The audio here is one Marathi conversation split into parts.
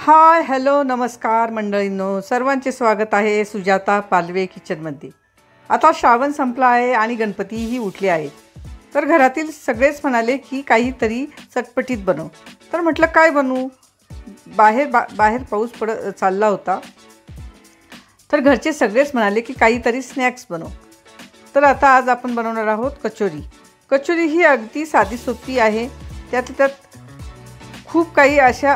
हाय हॅलो नमस्कार मंडळींनो, सर्वांचे स्वागत आहे सुजाता पालवे किचनमध्ये। आता श्रावण संपला आहे आणि गणपतीही उठले आहेत, तर घरातील सगळेच म्हणाले की काहीतरी चटपटीत बनव। तर म्हटलं काय बनवू, बाहेर पाऊस चालला होता, तर घरचे सगळेच म्हणाले की काहीतरी स्नॅक्स बनव। तर आता आज आपण बनवणार आहोत कचोरी। कचोरी ही अगदी साधी सोपी आहे, त्यात खूप काही अशा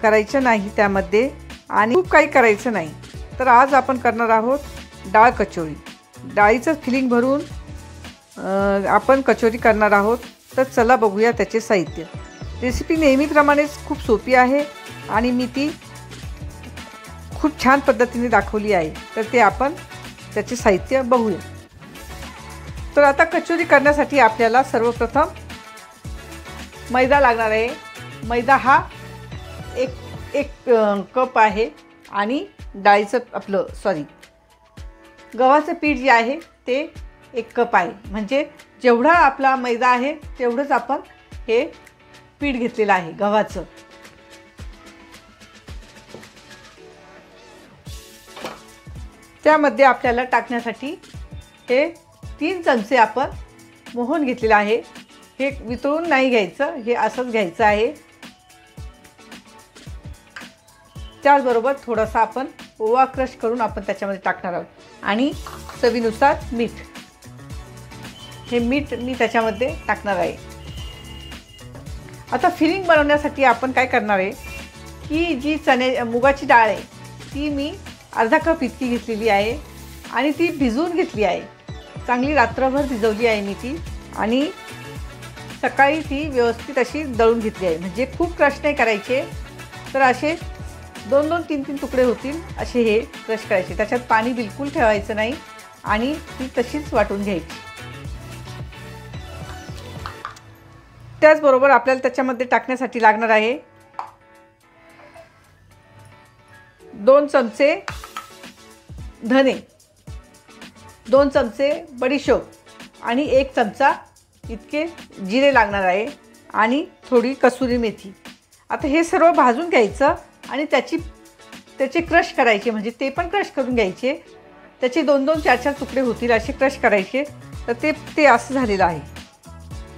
करायचं नाही त्यामध्ये, आणि खूप काही करायचं नाही। तर आज आपण करणार आहोत डाळ कचोरी। डाळीचं फिलिंग भरून आपण कचोरी करणार आहोत। तर चला बघूया त्याचे साहित्य। रेसिपी नेहमीप्रमाणेच खूप सोपी आहे आणि मी ती खूप छान पद्धतीने दाखवली आहे, तर ते आपण त्याचे साहित्य बघूया। तर आता कचोरी करण्यासाठी आपल्याला सर्वप्रथम मैदा लागणार आहे। मैदा हा एक कप आहे आणि डाळीचं गव्हाचं पीठ जे आहे ते 1 कप आहे। म्हणजे जेवढा आपला मैदा आहे तेवढंच आपण हे पीठ घेतलेलं आहे गव्हाचं। त्यामध्ये आपल्याला टाकण्यासाठी हे 3 चमचे आपण मोहन घेतलेलं आहे। हे वितळून नाही घ्यायचं, हे असंच घ्यायचं आहे। त्याचबरोबर थोडासा आपण ओवा क्रश करून आपण त्याच्यामध्ये टाकणार आहोत आणि चवीनुसार मीठ। हे मीठ मी त्याच्यामध्ये टाकणार आहे। आता फिलिंग बनवण्यासाठी आपण काय करणार आहे की जी मुगाची डाळ आहे ती मी अर्धा कप इतकी घेतलेली आहे आणि ती भिजवून घेतली आहे। चांगली रात्रभर भिजवली आहे मी ती, आणि सकाळी ती व्यवस्थित अशी दळून घेतली आहे। म्हणजे खूप क्रश नाही करायचे, तर असे 2-2, 3-3 तुकडे होतील असे हे क्रश करायचे। त्याच्यात पाणी बिलकुल ठेवायचं नाही आणि ती तशीच वाटून घ्यायची। त्याचबरोबर आपल्याला त्याच्यामध्ये टाकण्यासाठी लागणार आहे 2 चमचे धने, 2 चमचे बडीशोप आणि 1 चमचा इतके जिरे लागणार आहे, आणि थोडी कसुरी मेथी। आता हे सर्व भाजून घ्यायचं आणि त्याचे क्रश करायचे। म्हणजे ते पण क्रश करून घ्यायचे। त्याचे 2-2, 4-4 तुकडे होतील असे क्रश करायचे। तर ते असं झालेलं आहे,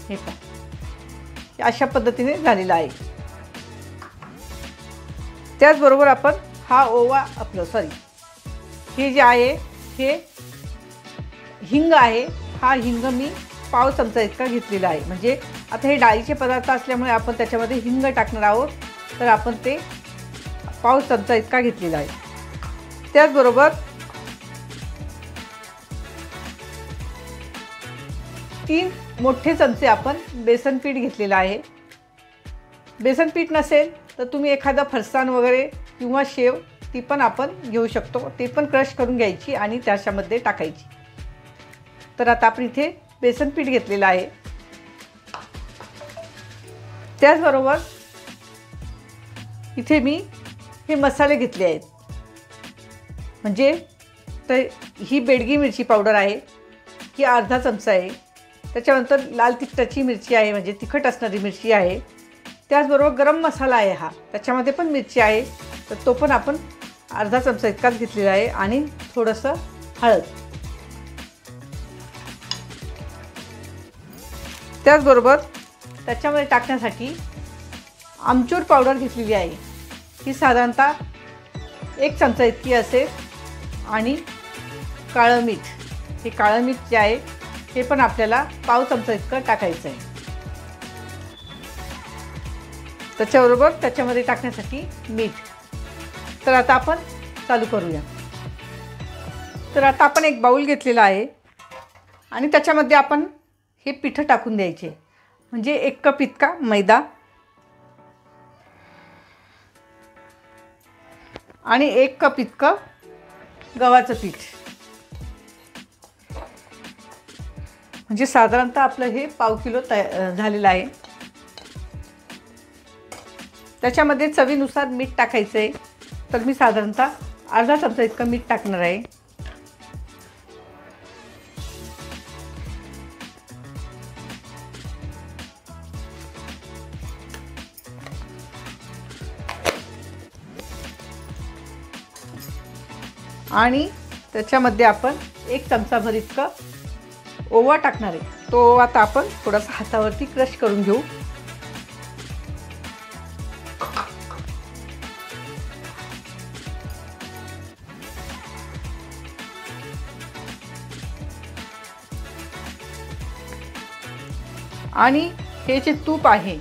हे पहा अशा पद्धतीने झालेलं आहे। त्याचबरोबर आपण हा ओवा हे जे आहे हे हिंग आहे। हा हिंग मी पाव चमचा इतका घेतलेला आहे। म्हणजे आता हे डाळीचे पदार्थ असल्यामुळे आपण त्याच्यामध्ये हिंग टाकणार आहोत, तर आपण ते पाव चमचा इतका घेतलेला आहे। त्याचबरोबर 3 मोठे चमचे आपण बेसन पीठ घेतलेलं आहे। बेसन पीठ नसेल तर तुम्ही एखादा फरसाण वगैरे किंवा शेव ती पण आपण घेऊ शकतो, ते पण क्रश करून घ्यायची आणि त्याच्यामध्ये टाकायची। तर आता आपण इथे बेसन पीठ घेतलेलं आहे। त्याचबरोबर इथे मी हे मसाले घेतले आहेत। म्हणजे तर ही बेडगी मिरची पावडर आहे, ही अर्धा चमचा आहे। त्याच्यानंतर लाल तिखटाची मिरची आहे, म्हणजे तिखट असणारी मिरची आहे। त्याचबरोबर गरम मसाला आहे हा, त्याच्यामध्ये पण मिरची आहे, तर तो पण आपण अर्धा चमचा इतकाच घेतलेला आहे, आणि थोडंसं हळद। त्याचबरोबर त्याच्यामध्ये टाकण्यासाठी आमचूर पावडर घेतलेली आहे। ही साधारणतः 1 चमचा इतकी असेल, आणि काळं मीठ, हे काळं मीठ जे आहे हे पण आपल्याला पाव चमचा इतकं टाकायचं आहे। त्याच्याबरोबर त्याच्यामध्ये टाकण्यासाठी मीठ। तर आता आपण चालू करूया। तर आता आपण एक बाउल घेतलेला आहे आणि त्याच्यामध्ये आपण हे पीठ टाकून द्यायचे। म्हणजे 1 कप इतका मैदा आणि 1 कप इतकं गव्हाचं पीठ। म्हणजे साधारणतः आपलं हे पाव किलो झालेलं आहे। त्याच्यामध्ये चवीनुसार मीठ टाकायचं आहे, तर मी साधारणतः अर्धा चमचा इतकं मीठ टाकणार आहे। आणि त्याच्यामध्ये आपण 1 चमचाभर इतका ओवा टाकणार आहे। तो ओवा आता आपण थोडासा हातावरती क्रश करून घेऊ। आणि हे जे तूप आहे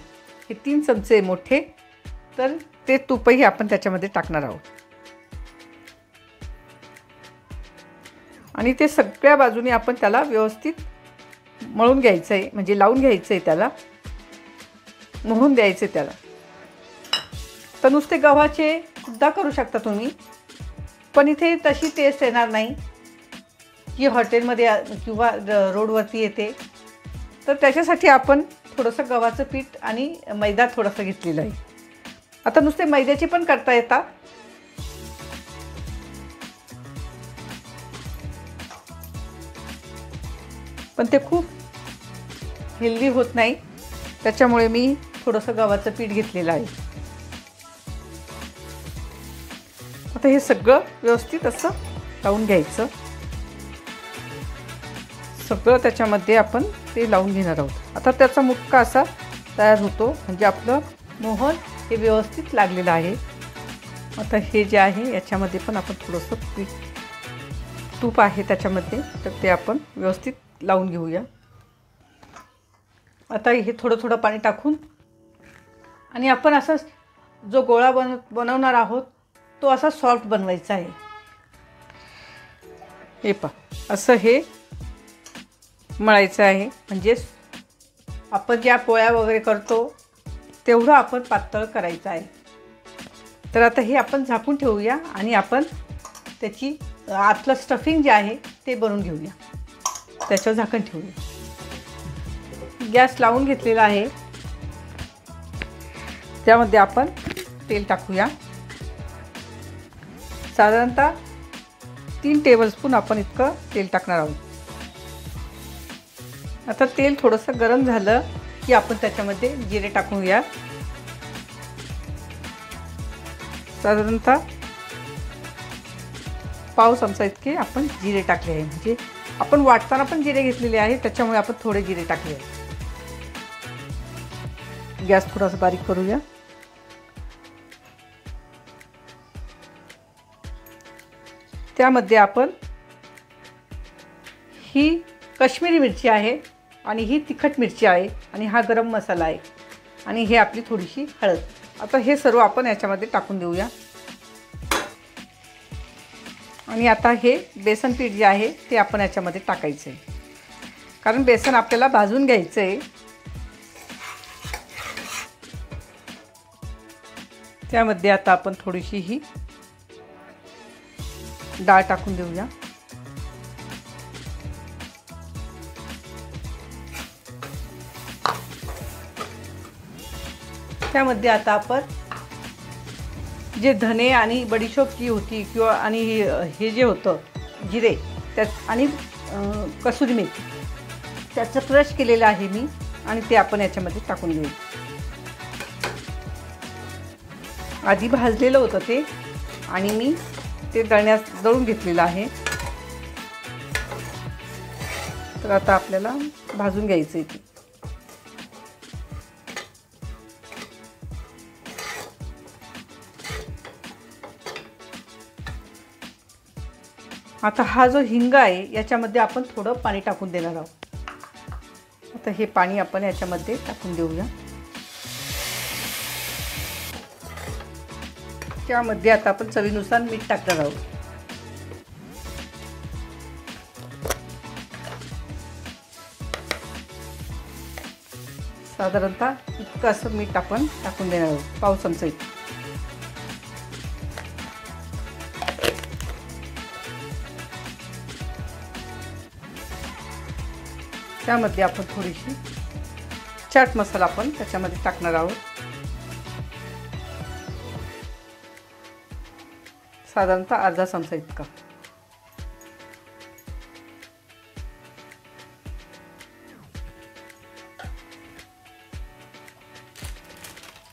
हे 3 चमचे मोठे, तर ते तूपही आपण त्याच्यामध्ये टाकणार आहोत आणि ते सगळ्या बाजूने आपण त्याला व्यवस्थित मळून घ्यायचं आहे, म्हणजे लावून घ्यायचं आहे, त्याला मोहून द्यायचं त्याला। तर नुसते गव्हाचे सुद्धा करू शकता तुम्ही, पण इथे तशी टेस्ट येणार नाही जी हॉटेलमध्ये किंवा रोडवरती येते। तर त्याच्यासाठी आपण थोडंसं गव्हाचं पीठ आणि मैदा थोडासा घेतलेला आहे। आता नुसते मैद्याचे पण करता येतात, पण ते खूप हेल्दी होत नाही, त्याच्यामुळे मी थोडंसं गव्हाचं पीठ घेतलेलं आहे। आता हे सगळं व्यवस्थित असं लावून घ्यायचं, सगळं त्याच्यामध्ये आपण ते लावून घेणार आहोत। आता त्याचा मुटका असा तयार होतो, म्हणजे आपलं मोहन हे व्यवस्थित लागलेलं आहे। आता हे जे आहे याच्यामध्ये पण आपण थोडंसं पीठ तूप आहे त्याच्यामध्ये, तर ते आपण व्यवस्थित लावून घेऊया। आता हे थोडं थोडं पाणी टाकून आणि आपण असा जो गोळा बनवणार आहोत तो असा सॉफ्ट बनवायचा आहे। हे पहा असं हे मळायचं आहे, म्हणजे आपण ज्या पोळ्या वगैरे करतो तेवढं आपण पातळ करायचं आहे। तर आता हे आपण झाकून ठेवूया आणि आपण त्याची आतलं स्टफिंग जे आहे ते बनवून घेऊया। त्याच्यावर झाकण ठेवूया। गॅस लावून घेतलेला आहे, त्यामध्ये आपण तेल टाकूया। साधारणतः 3 टेबलस्पून आपण इतकं तेल टाकणार आहोत। आता तेल थोडंसं गरम झालं की आपण त्याच्यामध्ये जिरे टाकूया। साधारणतः पाव चमचा इतके आपण जिरे टाकले आहे, म्हणजे आपण वाटताना पण जिरे घेतलेले आहे, त्याच्यामुळे आपण थोडे जिरे टाकले आहे। गॅस थोडासा बारीक करूया। त्यामध्ये आपण ही काश्मीरी मिरची आहे आणि ही तिखट मिरची आहे आणि हा गरम मसाला आहे आणि हे आपली थोडीशी हळद। आता हे सर्व आपण याच्यामध्ये टाकून देऊया आणि आता हे बेसन पीठ जे आहे ते आपण याच्यामध्ये टाकायचं आहे, कारण बेसन आपल्याला भाजून घ्यायचं आहे। त्यामध्ये आता आपण थोडीशी ही डाळ टाकून देऊया। त्यामध्ये आता आपण जे धने आणि बडीशोप जी होती किंवा आणि हे जे होतं जिरे त्यात आणि कसुरी मेथी त्याचं क्रश केलेलं आहे मी, आणि ते आपण याच्यामध्ये टाकून घेऊ। आधी भाजलेलं होतं ते आणि मी ते दळून घेतलेलं आहे। तर आता आपल्याला भाजून घ्यायचं आहे ते। आता हा जो हिंग आहे याच्यामध्ये आपण थोडं पाणी टाकून देणार आहोत। आता हे पाणी आपण याच्यामध्ये टाकून देऊया। त्यामध्ये आता आपण चवीनुसार मीठ टाकणार आहोत। साधारणतः इतकं असं मीठ आपण टाकून देणार आहोत, पाव चमचा इतकं। त्यामध्ये आपण थोडीशी चाट मसाला आपण त्याच्यामध्ये टाकणार आहोत, साधारणतः अर्धा चमचा इतका।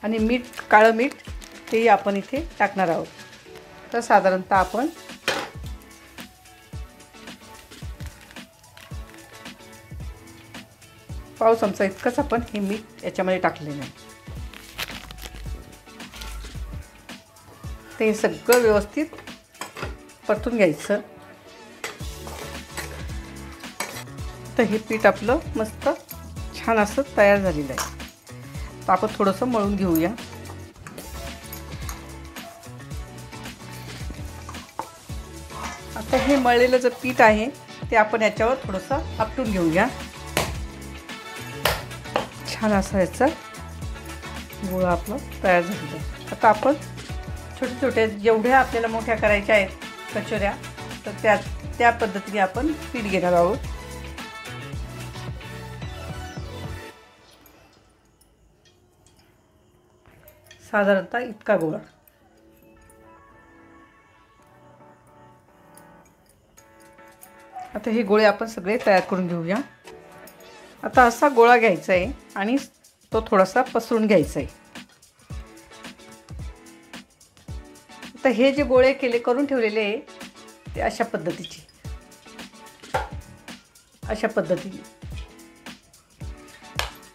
आणि मीठ, काळं मीठ, तेही आपण इथे टाकणार आहोत। तर साधारणतः आपण पाव चमचा इतकंच आपण हे मीठ याच्यामध्ये टाकलेलं आहे. ते सगळं व्यवस्थित परतून घ्यायचं. तर हे पीठ आपलं मस्त छान असं तयार झालेलं आहे. तर आपण थोडंसं मळून घेऊया. आता हे मळलेलं जे पीठ आहे ते आपण याच्यावर थोडंसं आपटून घेऊया. छान असं याचं गोळा आपलं तयार झालेलं आहे. आता आपण छोटे छोटे जेवढ्या आपल्याला मोठ्या करायच्या आहेत कचोऱ्या, तर त्या पद्धतीने आपण पीठ घेणार आहोत. साधारणतः इतका गोळा. आता हे गोळे आपण सगळे तयार करून घेऊया. आता असा गोळा घ्यायचा आहे आणि तो थोडासा पसरून घ्यायचा आहे. तर हे जे गोळे करून ठेवलेले आहे ते अशा पद्धतीने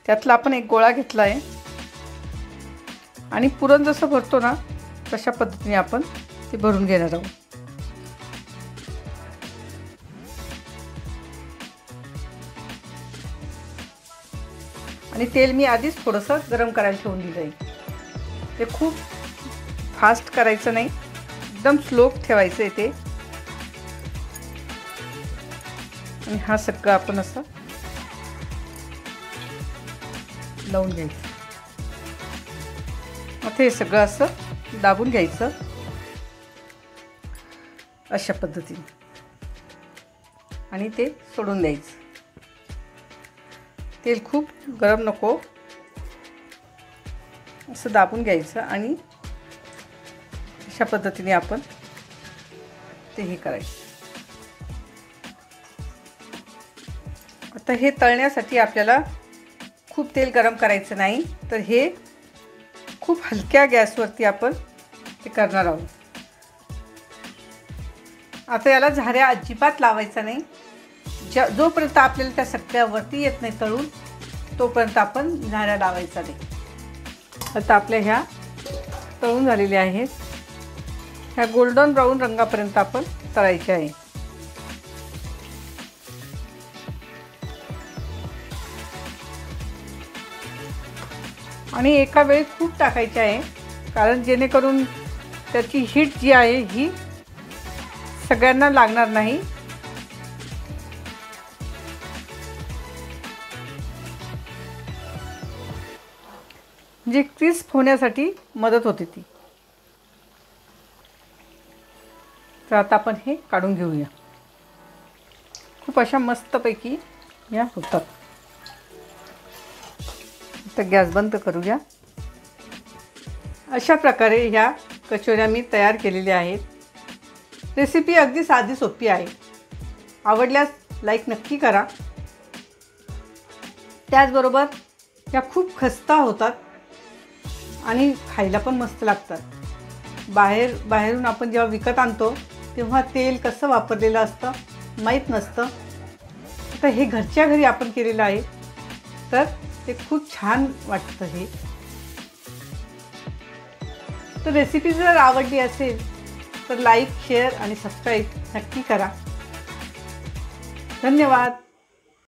त्यातला आपण एक गोळा घेतला आहे आणि पुरण जसं भरतो ना तशा पद्धतीने आपण ते भरून घेणार आहोत. आणि तेल मी आधीच थोडंसं गरम करायला ठेवून दिलं आहे. ते खूप फास्ट करायचं नाही, एकदम स्लो ठेवायचं आहे ते. आणि हा सगळं आपण असं लावून घ्यायचं. आता हे सगळं असं दाबून घ्यायचं अशा पद्धतीने आणि ते सोडून द्यायचं. तेल खूप गरम नको, असं दाबून घ्यायचं आणि अशा पद्धतीने आपण ते हे करायचं. आता हे तळण्यासाठी आपल्याला खूप तेल गरम करायचं नाही, तर हे खूप हलक्या गॅसवरती आपण ते करणार आहोत. आता याला झाऱ्या अजिबात लावायचा नाही. जोपर्यंत आपल्याला त्या सगळ्यावरती येत नाही तळून, तोपर्यंत आपण झाऱ्या लावायचा नाही. आता आपल्या ह्या तळून झालेल्या आहेत. ह्या गोल्डन ब्राऊन रंगापर्यंत आपण तळायच्या आहे. आणि एका वेळी खूप टाकायचे आहे, कारण जेणेकरून त्याची हीट जी आहे ही सगळ्यांना लागणार नाही. म्हणजे क्रिस्प होण्यासाठी मदत होते ती. तर आता आपण हे काढून घेऊया. खूप अशा मस्तपैकी या होतात. तर गॅस बंद करूया. अशा प्रकारे ह्या कचोऱ्या मी तयार केलेल्या आहेत. रेसिपी अगदी साधी सोपी आहे. आवडल्यास लाईक नक्की करा. त्याचबरोबर ह्या खूप खस्ता होतात आणि खायला पण मस्त लागतात. बाहेरून आपण जेव्हा विकत आणतो तेव्हा तेल कसं वापरलेलं असतं माहीत नसतं. तर हे घरच्या घरी आपण केलेलं आहे, तर ते खूप छान वाटतं हे. तर रेसिपी जर आवडली असेल तर लाईक, शेअर आणि सबस्क्राईब नक्की करा. धन्यवाद.